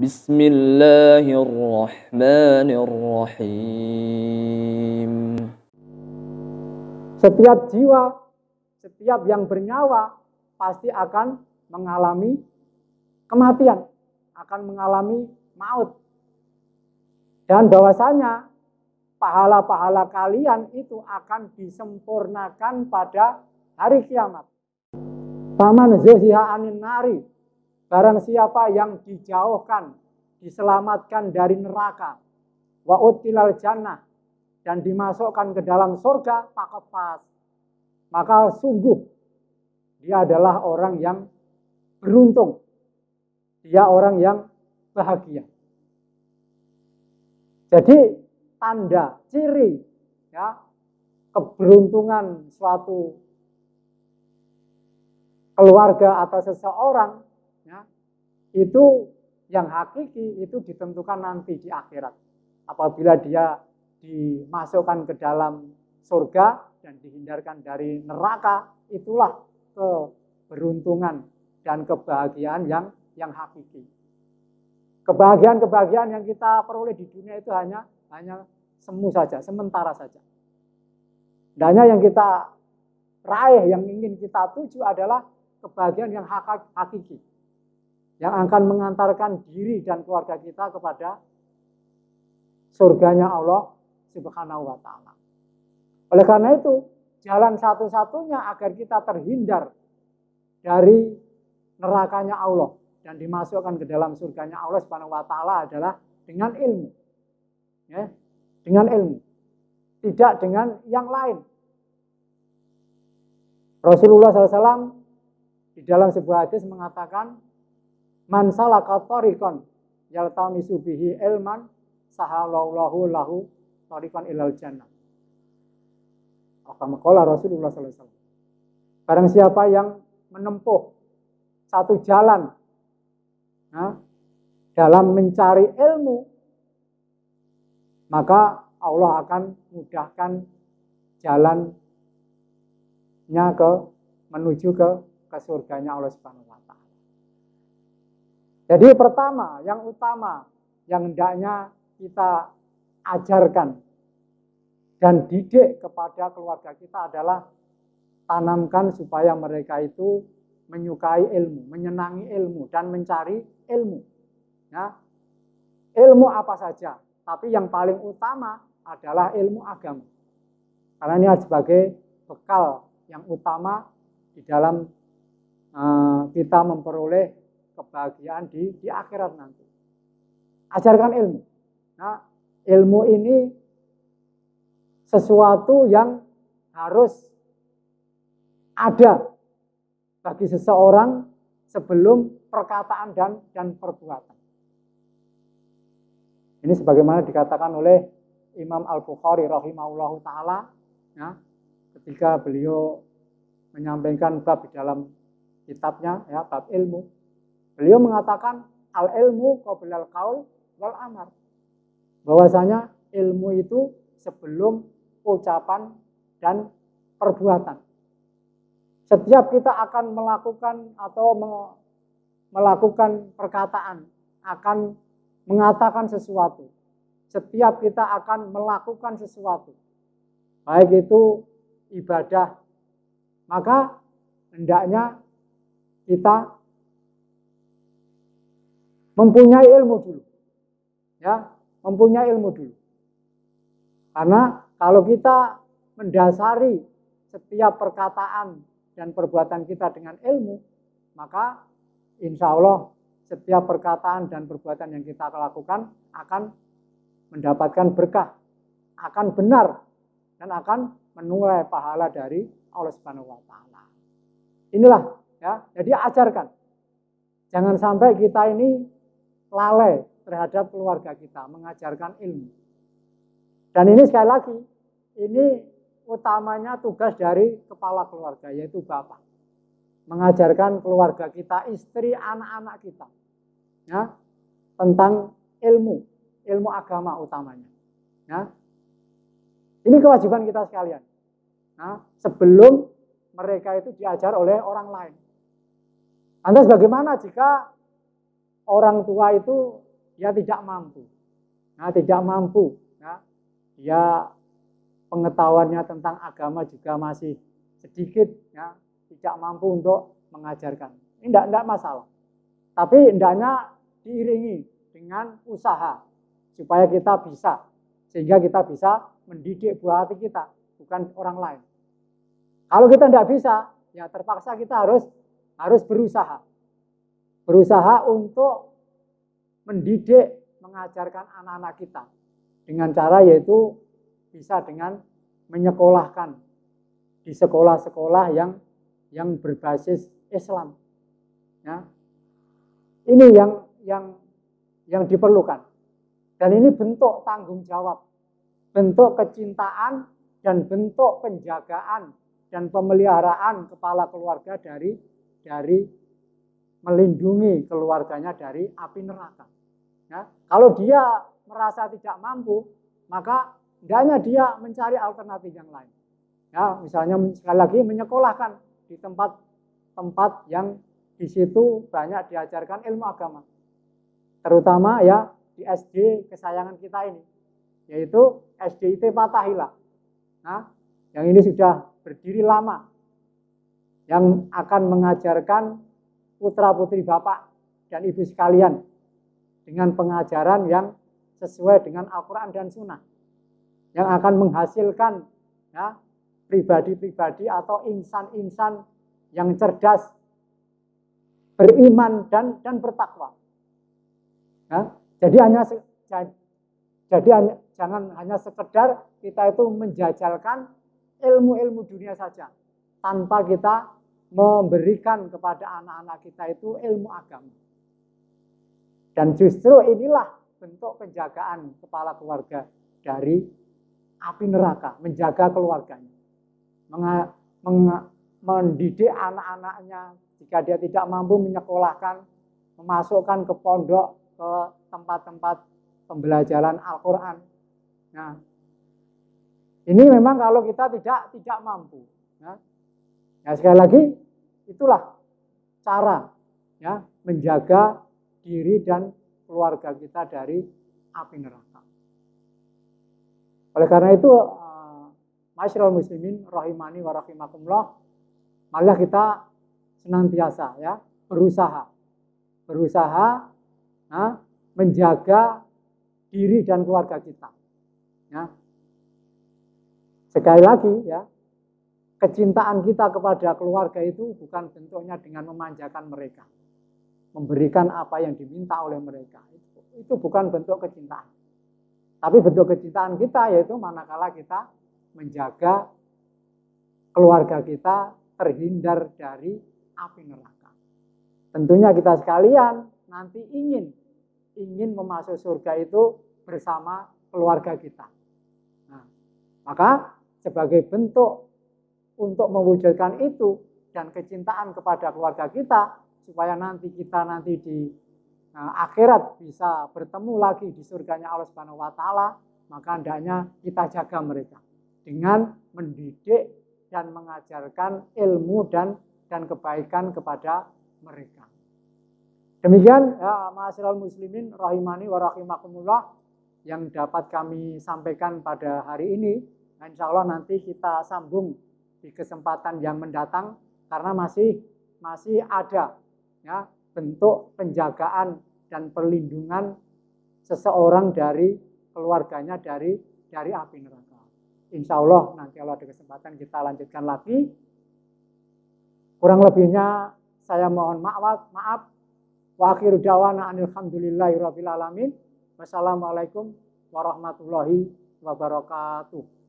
Bismillahirrahmanirrahim. Setiap jiwa, setiap yang bernyawa pasti akan mengalami kematian, akan mengalami maut. Dan bahwasanya pahala-pahala kalian itu akan disempurnakan pada hari kiamat. Faman zuhziha 'anil nari, barang siapa yang dijauhkan, diselamatkan dari neraka, wa udkhilal jannah, dan dimasukkan ke dalam surga, maka sungguh dia adalah orang yang beruntung. Dia orang yang bahagia. Jadi tanda, ciri ya, keberuntungan suatu keluarga atau seseorang ya, itu yang hakiki itu ditentukan nanti di akhirat. Apabila dia dimasukkan ke dalam surga dan dihindarkan dari neraka, itulah keberuntungan dan kebahagiaan yang hakiki. Kebahagiaan-kebahagiaan yang kita peroleh di dunia itu hanya semu saja, sementara saja. Hanya yang kita raih, yang ingin kita tuju adalah kebahagiaan yang hakiki, yang akan mengantarkan diri dan keluarga kita kepada surganya Allah Subhanahu wa ta'ala. Oleh karena itu, jalan satu-satunya agar kita terhindar dari nerakanya Allah dan dimasukkan ke dalam surganya Allah Subhanahu wa ta'ala adalah dengan ilmu. Ya, dengan ilmu. Tidak dengan yang lain. Rasulullah SAW di dalam sebuah hadis mengatakan, man salaka thariqan yaltamisu bihi ilman sahalallahu lahu thariqan ilal jannah. Qala Rasulullah SAW. Barang siapa yang menempuh satu jalan dalam mencari ilmu, maka Allah akan mudahkan jalannya menuju ke surganya Allah Subhanahu wa ta'ala. Jadi pertama, yang utama yang hendaknya kita ajarkan dan didik kepada keluarga kita adalah tanamkan supaya mereka itu menyukai ilmu, menyenangi ilmu, dan mencari ilmu. Ya. Ilmu apa saja, tapi yang paling utama adalah ilmu agama. Karena ini sebagai bekal yang utama di dalam kita memperoleh kebahagiaan di akhirat nanti. Ajarkan ilmu. Nah, ilmu ini sesuatu yang harus ada bagi seseorang sebelum perkataan dan perbuatan. Ini sebagaimana dikatakan oleh Imam Al-Bukhari rahimahullahu ta'ala ya, ketika beliau menyampaikan bab di dalam kitabnya ya, bab ilmu. Beliau mengatakan al-ilmu qablal qaul wal amal. Bahwasanya ilmu itu sebelum ucapan dan perbuatan. Setiap kita akan melakukan atau melakukan perkataan, akan mengatakan sesuatu. Setiap kita akan melakukan sesuatu. Baik itu ibadah, maka hendaknya kita mempunyai ilmu dulu. Ya, mempunyai ilmu dulu. Karena kalau kita mendasari setiap perkataan dan perbuatan kita dengan ilmu, maka insya Allah setiap perkataan dan perbuatan yang kita lakukan akan mendapatkan berkah, akan benar, dan akan menuai pahala dari Allah Subhanahu wa ta'ala. Inilah ya, jadi ajarkan. Jangan sampai kita ini lalai terhadap keluarga kita, mengajarkan ilmu. Dan ini sekali lagi, ini utamanya tugas dari kepala keluarga, yaitu bapak. Mengajarkan keluarga kita, istri, anak-anak kita ya, tentang ilmu agama utamanya. Ya. Ini kewajiban kita sekalian. Nah, sebelum mereka itu diajar oleh orang lain. Lantas bagaimana jika orang tua itu dia tidak mampu. Nah, tidak mampu. Ya. Dia pengetahuannya tentang agama juga masih sedikit, ya, tidak mampu untuk mengajarkan. Ini tidak masalah. Tapi hendaknya diiringi dengan usaha supaya kita bisa, sehingga kita bisa mendidik buah hati kita, bukan orang lain. Kalau kita tidak bisa, ya terpaksa kita harus berusaha. Berusaha untuk mendidik, mengajarkan anak-anak kita dengan cara yaitu bisa dengan menyekolahkan di sekolah-sekolah yang berbasis Islam. Ya. Ini yang diperlukan. Dan ini bentuk tanggung jawab, bentuk kecintaan dan bentuk penjagaan dan pemeliharaan kepala keluarga dari melindungi keluarganya dari api neraka. Ya. Kalau dia merasa tidak mampu, maka hendaknya dia mencari alternatif yang lain. Ya, misalnya sekali lagi menyekolahkan di tempat yang di situ banyak diajarkan ilmu agama. Terutama ya di SD kesayangan kita ini, yaitu SDIT Fathahillah. Nah, yang ini sudah berdiri lama, yang akan mengajarkan putra-putri Bapak dan Ibu sekalian dengan pengajaran yang sesuai dengan Al-Quran dan Sunnah, yang akan menghasilkan ya, pribadi-pribadi atau insan-insan yang cerdas, beriman dan bertakwa. Ya, jangan hanya sekedar kita itu menjajalkan ilmu-ilmu dunia saja, tanpa kita memberikan kepada anak-anak kita itu ilmu agama. Dan justru inilah bentuk penjagaan kepala keluarga dari api neraka, menjaga keluarganya, mendidik anak-anaknya jika dia tidak mampu menyekolahkan, memasukkan ke pondok, ke tempat-tempat pembelajaran Al-Quran. Nah, ini memang kalau kita tidak mampu. Ya, sekali lagi itulah cara ya menjaga diri dan keluarga kita dari api neraka. Oleh karena itu, Ma'asyiral muslimin rahimani wa rahimakumullah, marilah kita senantiasa ya berusaha menjaga diri dan keluarga kita. Ya. Sekali lagi ya, kecintaan kita kepada keluarga itu bukan bentuknya dengan memanjakan mereka, memberikan apa yang diminta oleh mereka. Itu bukan bentuk kecintaan. Tapi bentuk kecintaan kita yaitu manakala kita menjaga keluarga kita terhindar dari api neraka. Tentunya kita sekalian nanti ingin memasuk surga itu bersama keluarga kita. Nah, maka sebagai bentuk untuk mewujudkan itu dan kecintaan kepada keluarga kita, supaya nanti kita di akhirat bisa bertemu lagi di surganya Allah Subhanahu wa taala, maka hendaknya kita jaga mereka dengan mendidik dan mengajarkan ilmu dan kebaikan kepada mereka. Demikian ya, ma'asyiral muslimin rahimani wa rahimakumullah yang dapat kami sampaikan pada hari ini. Nah, insya Allah nanti kita sambung di kesempatan yang mendatang karena masih ada ya bentuk penjagaan dan perlindungan seseorang dari keluarganya dari api neraka. Insya Allah nanti kalau ada kesempatan kita lanjutkan lagi. Kurang lebihnya saya mohon maaf. Wa akhiru da'wana alhamdulillahi rabbil alamin. Wassalamualaikum warahmatullahi wabarakatuh.